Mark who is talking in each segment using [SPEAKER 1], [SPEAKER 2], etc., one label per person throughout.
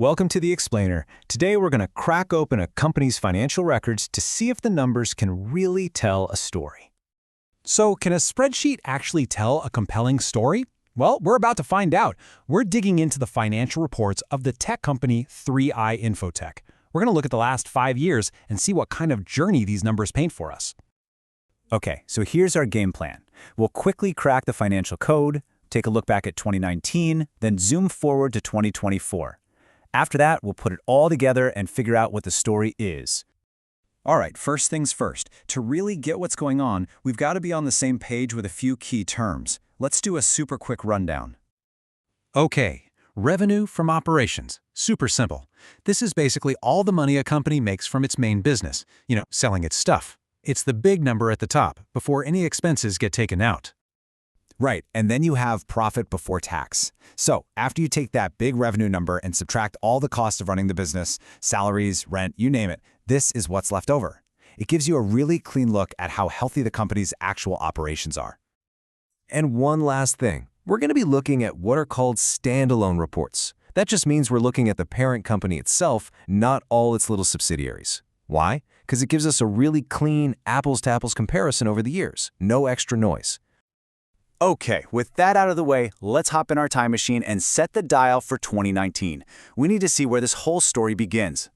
[SPEAKER 1] Welcome to The Explainer. Today we're going to crack open a company's financial records to see if the numbers can really tell a story.
[SPEAKER 2] So, can a spreadsheet actually tell a compelling story? Well, we're about to find out. We're digging into the financial reports of the tech company 3i Infotech. We're going to look at the last 5 years and see what kind of journey these numbers paint for us.
[SPEAKER 1] Okay, so here's our game plan. We'll quickly crack the financial code, take a look back at 2019, then zoom forward to 2024. After that, we'll put it all together and figure out what the story is. All right, first things first. To really get what's going on, we've got to be on the same page with a few key terms. Let's do a super quick rundown.
[SPEAKER 2] Okay, revenue from operations. Super simple. This is basically all the money a company makes from its main business, selling its stuff. It's the big number at the top, before any expenses get taken out.
[SPEAKER 3] Right, and then you have profit before tax. So after you take that big revenue number and subtract all the costs of running the business, salaries, rent, you name it, this is what's left over. It gives you a really clean look at how healthy the company's actual operations are.
[SPEAKER 4] And one last thing, we're going to be looking at what are called standalone reports. That just means we're looking at the parent company itself, not all its little subsidiaries. Why? Because it gives us a really clean apples-to-apples comparison over the years. No extra noise.
[SPEAKER 3] Okay, with that out of the way, let's hop in our time machine and set the dial for 2019. We need to see where this whole story begins.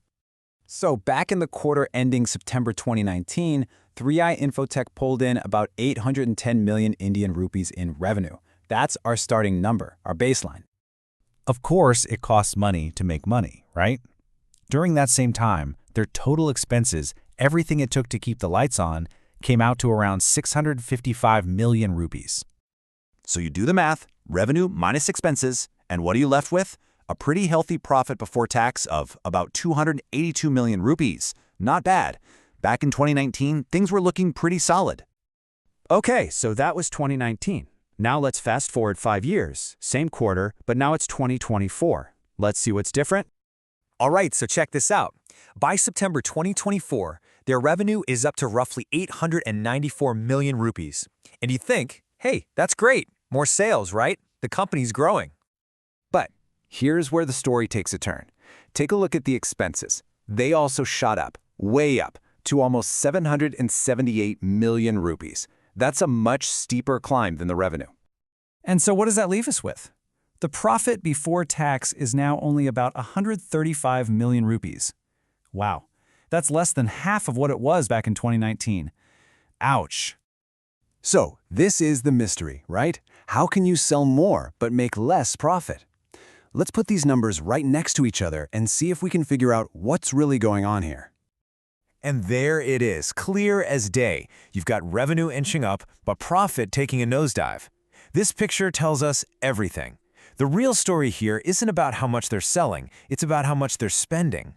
[SPEAKER 3] So back in the quarter ending September 2019, 3i Infotech pulled in about 810 million Indian rupees in revenue. That's our starting number, our baseline.
[SPEAKER 1] Of course, it costs money to make money, right? During that same time, their total expenses, everything it took to keep the lights on, came out to around 655 million rupees.
[SPEAKER 3] So you do the math, revenue minus expenses, and what are you left with? A pretty healthy profit before tax of about 282 million rupees. Not bad. Back in 2019, things were looking pretty solid. Okay, so that was 2019. Now let's fast forward 5 years. Same quarter, but now it's 2024. Let's see what's different.
[SPEAKER 5] All right, so check this out. By September 2024, their revenue is up to roughly 894 million rupees. And you think, hey, that's great. More sales, right? The company's growing.
[SPEAKER 3] But here's where the story takes a turn. Take a look at the expenses. They also shot up, way up, to almost 778 million rupees. That's a much steeper climb than the revenue.
[SPEAKER 2] And so what does that leave us with? The profit before tax is now only about 135 million rupees. Wow, that's less than half of what it was back in 2019. Ouch.
[SPEAKER 3] So this is the mystery, right? How can you sell more but make less profit? Let's put these numbers right next to each other and see if we can figure out what's really going on here.
[SPEAKER 5] And there it is, clear as day. You've got revenue inching up, but profit taking a nosedive. This picture tells us everything. The real story here isn't about how much they're selling, it's about how much they're spending.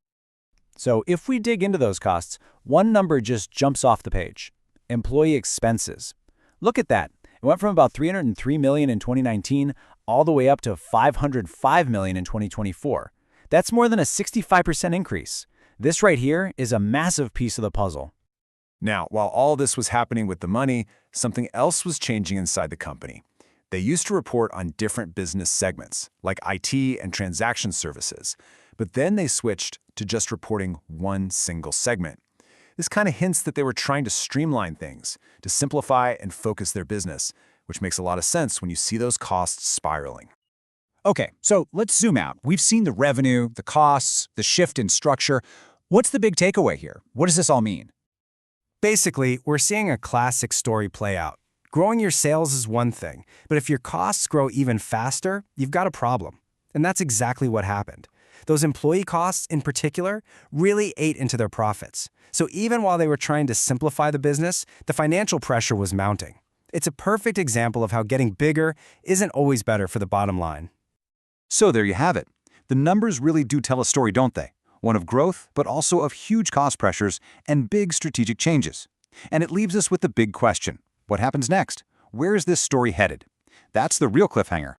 [SPEAKER 1] So if we dig into those costs, one number just jumps off the page. Employee expenses. Look at that. It went from about 303 million in 2019 all the way up to 505 million in 2024. That's more than a 65% increase. This right here is a massive piece of the puzzle.
[SPEAKER 3] Now, while all this was happening with the money, something else was changing inside the company. They used to report on different business segments, like IT and transaction services, but then they switched to just reporting one single segment. This kind of hints that they were trying to streamline things, to simplify and focus their business, which makes a lot of sense when you see those costs spiraling.
[SPEAKER 6] Okay, so let's zoom out. We've seen the revenue, the costs, the shift in structure. What's the big takeaway here? What does this all mean?
[SPEAKER 2] Basically, we're seeing a classic story play out. Growing your sales is one thing, but if your costs grow even faster, you've got a problem. And that's exactly what happened. Those employee costs, in particular, really ate into their profits. So even while they were trying to simplify the business, the financial pressure was mounting. It's a perfect example of how getting bigger isn't always better for the bottom line.
[SPEAKER 3] So there you have it. The numbers really do tell a story, don't they? One of growth, but also of huge cost pressures and big strategic changes. And it leaves us with the big question. What happens next? Where is this story headed? That's the real cliffhanger.